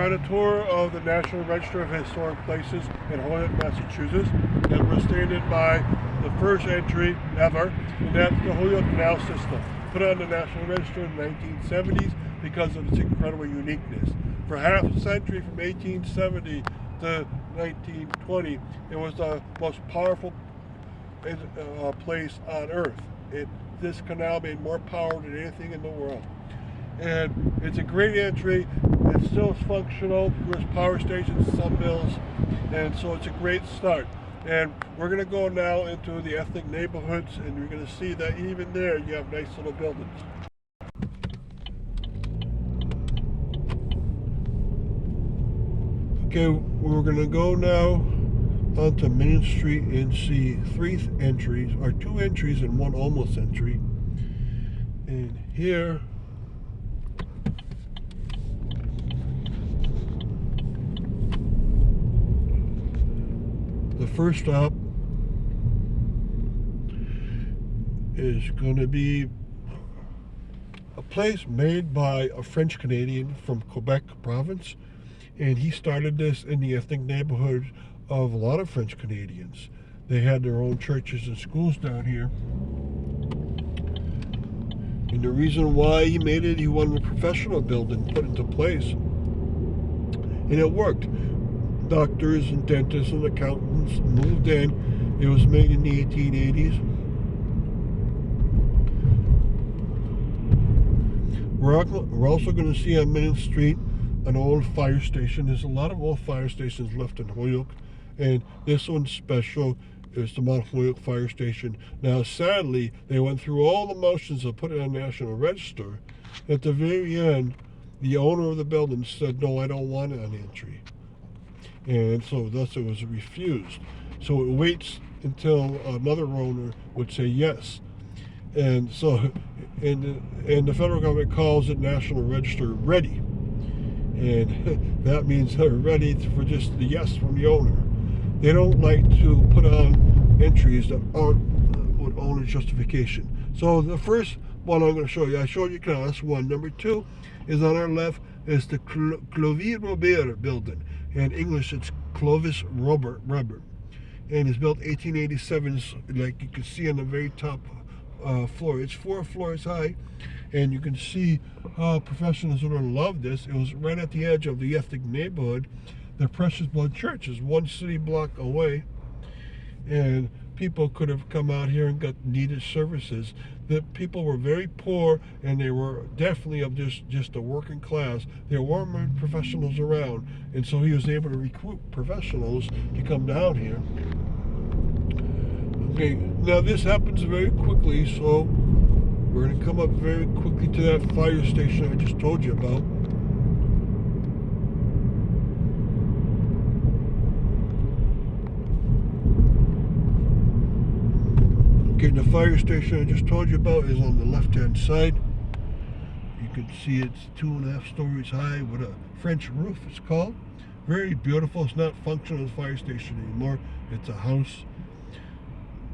On a tour of the National Register of Historic Places in Holyoke, Massachusetts, and we're standing by the first entry ever, and that's the Holyoke Canal System, put on the National Register in the 1970s because of its incredible uniqueness. For half a century, from 1870 to 1920, it was the most powerful place on Earth. This canal made more power than anything in the world. And it's a great entry. It still is functional. There's power stations, some mills, and so it's a great start. And we're going to go now into the ethnic neighborhoods, and you're going to see that even there you have nice little buildings. Okay, we're going to go now onto Main Street and see two entries and one almost entry. And here the first stop is going to be a place made by a French Canadian from Quebec province, and he started this in the ethnic neighborhood of a lot of French Canadians. They had their own churches and schools down here, and the reason why he made it, he wanted a professional building put into place, and it worked. Doctors and dentists and accountants moved in. It was made in the 1880s. We're also going to see on Main Street an old fire station. There's a lot of old fire stations left in Holyoke, and this one's special. It's the Mount Holyoke Fire Station. Now, sadly, they went through all the motions of putting it on the National Register. At the very end, the owner of the building said, "No, I don't want it on entry." And so thus it was refused. So it waits until another owner would say yes. And so, and the federal government calls it National Register ready. And that means they're ready for just the yes from the owner. They don't like to put on entries that aren't with owner justification. So the first one I'm going to show you, I showed you class one. Number two is on our left, is the Clovis Robert building. In English, it's Clovis Robert, and it's built 1887. Like you can see on the very top floor, it's 4 floors high, and you can see how professionals would love this. It was right at the edge of the ethnic neighborhood. The Precious Blood Church is 1 city block away, and people could have come out here and got needed services. The people were very poor, and they were definitely of just a working class. There weren't many professionals around, and so he was able to recruit professionals to come down here. Okay, now this happens very quickly, so we're going to come up very quickly to that fire station I just told you about. Okay, the fire station I just told you about is on the left-hand side. You can see it's 2.5 stories high with a French roof, it's called. Very beautiful. It's not functional as a fire station anymore. It's a house.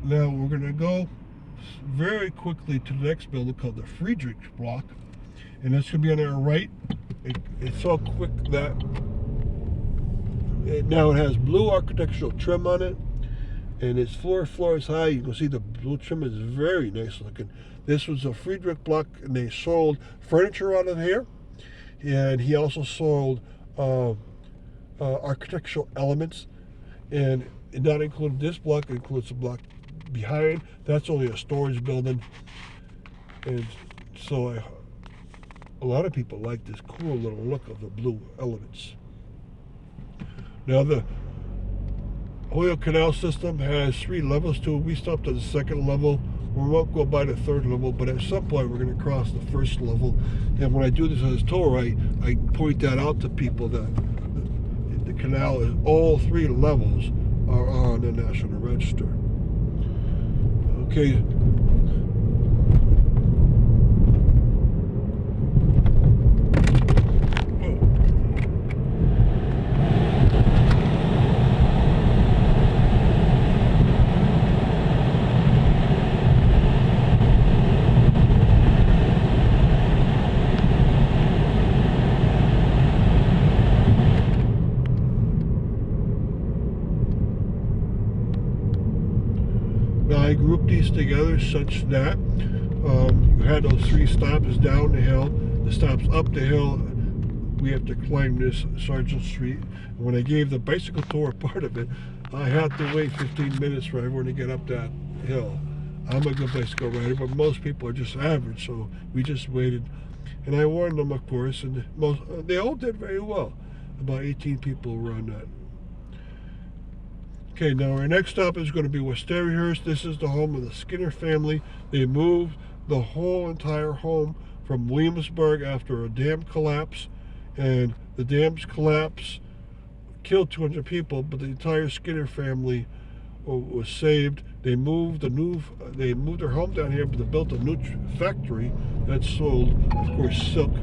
Now we're going to go very quickly to the next building called the Friedrich Block. And that's going to be on our right. It's so quick that now it has blue architectural trim on it. And it's 4 floors high. You can see the blue trim is very nice looking. This was a Friedrich Block, and they sold furniture out of here. And he also sold architectural elements. And not included this block, it includes the block behind. That's only a storage building. And so a lot of people like this cool little look of the blue elements. Now the Holyoke Canal System has 3 levels to it. We stopped at the 2nd level. We won't go by the 3rd level, but at some point we're going to cross the 1st level. And when I do this on this tour, I point that out to people that the canal is all 3 levels are on the National Register. Okay. I grouped these together such that you had those 3 stops down the hill. The stops up the hill, we have to climb this Sargent Street. And when I gave the bicycle tour part of it, I had to wait 15 minutes for everyone to get up that hill. I'm a good bicycle rider, but most people are just average, so we just waited. And I warned them, of course, and they all did very well. About 18 people were on that. Okay, now our next stop is going to be Westerhurst. This is the home of the Skinner family. They moved the whole entire home from Williamsburg after a dam collapse, and the dam's collapse killed 200 people, but the entire Skinner family was saved. They moved their home down here, but they built a new factory that sold, of course, silk.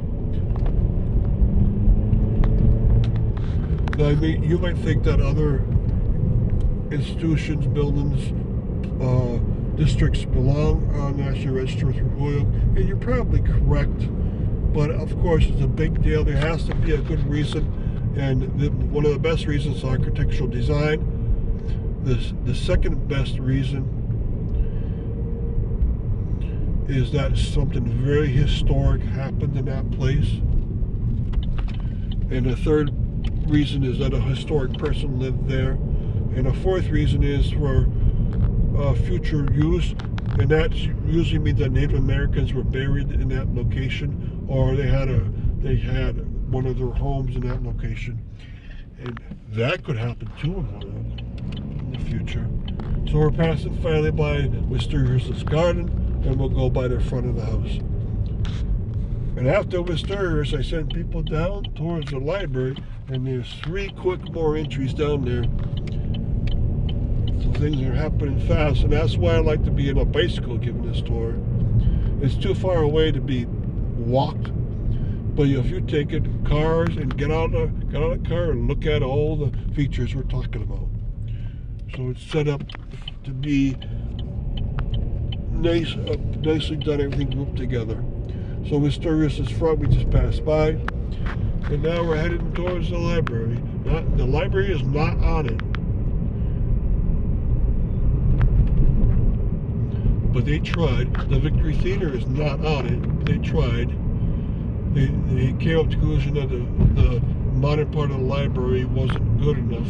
Now, I mean, you might think that other institutions, buildings, districts belong on National Register through Holyoke, and you're probably correct. But of course, it's a big deal. There has to be a good reason, and one of the best reasons is architectural design. The second best reason is that something very historic happened in that place, and the third reason is that a historic person lived there, and a fourth reason is for future use, and that usually means that Native Americans were buried in that location, or they had one of their homes in that location, and that could happen too in the future. So we're passing finally by Westerhurst's garden, and we'll go by the front of the house. And after Westerhurst, I sent people down towards the library, and there's 3 quick more entries down there. So things are happening fast, and that's why I like to be in a bicycle giving this tour. It's too far away to be walked, but if you take it cars and get out of the car and look at all the features we're talking about. So it's set up to be nice, nicely done, everything grouped together. So Westerhurst's front we just passed by, and now we're heading towards the library. The library is not on it, but they tried. The Victory Theater is not on it. They tried. They came up to the conclusion that the modern part of the library wasn't good enough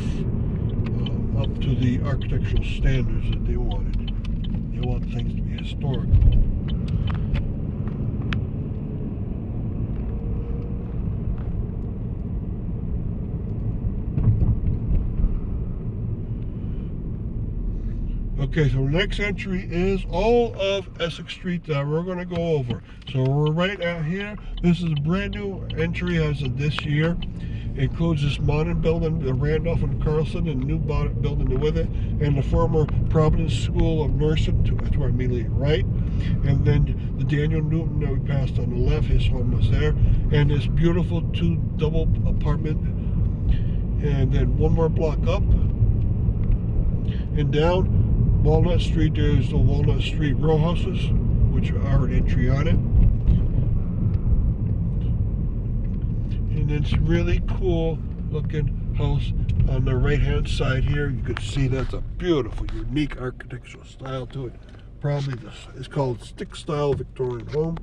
up to the architectural standards that they wanted. They want things to be historical. Okay, so the next entry is all of Essex Street that we're going to go over. So we're right out here. This is a brand new entry as of this year. It includes this modern building, the Randolph and Carlson, and the new building with it, and the former Providence School of Nursing to our immediately right. And then the Daniel Newton that we passed on the left, his home was there. And this beautiful 2 double apartment. And then one more block up and down Walnut Street, there's the Walnut Street row houses, which are an entry on it. And it's really cool looking house on the right hand side here. You can see that's a beautiful, unique architectural style to it. Probably it's called stick style Victorian home.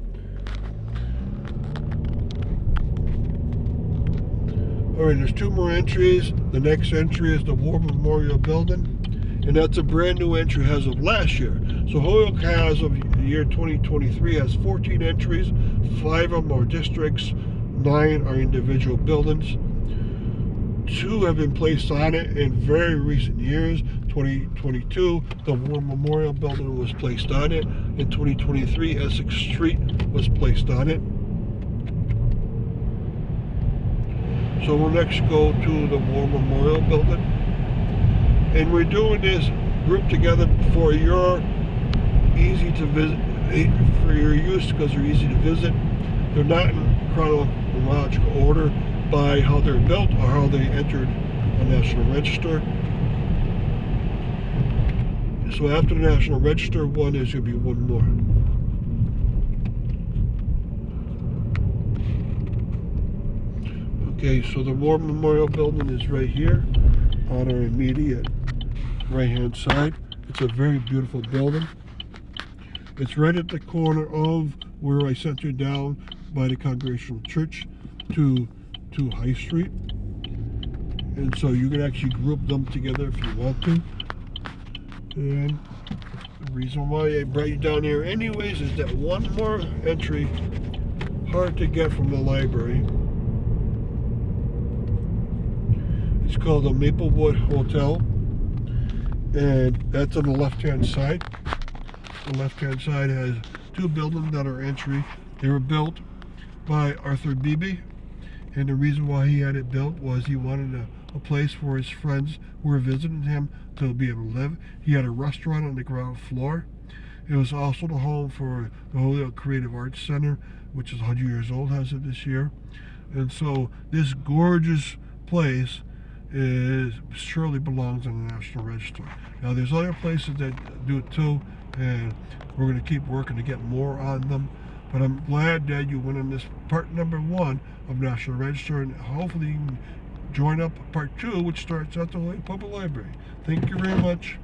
Alright, there's 2 more entries. The next entry is the War Memorial Building, and that's a brand new entry as of last year. So Holyoke has, of the year 2023, has 14 entries. 5 of them are districts, 9 are individual buildings. 2 have been placed on it in very recent years. 2022, the War Memorial Building was placed on it. In 2023, Essex Street was placed on it. So we'll next go to the War Memorial Building. And we're doing this group together for your easy to visit, for your use, because they're easy to visit. They're not in chronological order by how they're built or how they entered a National Register. So after the National Register, one is going to be one more. Okay, so the War Memorial Building is right here on our immediate right hand side. It's a very beautiful building. It's right at the corner of where I sent you down by the Congregational Church to High Street. And so you can actually group them together if you want to. And the reason why I brought you down here anyways is that one more entry, hard to get from the library. It's called the Maplewood Hotel, and that's on the left-hand side. The left-hand side has two buildings that are entry. They were built by Arthur Beebe, and the reason why he had it built was he wanted a place for his friends who were visiting him to be able to live. He had a restaurant on the ground floor. It was also the home for the Holyoke Creative Arts Center, which is 100 years old as of this year. And so this gorgeous place surely belongs in the National Register. Now there's other places that do it too, and we're going to keep working to get more on them. But I'm glad that you went on this part number 1 of National Register, and hopefully you can join up part 2, which starts at the Holyoke Public Library. Thank you very much.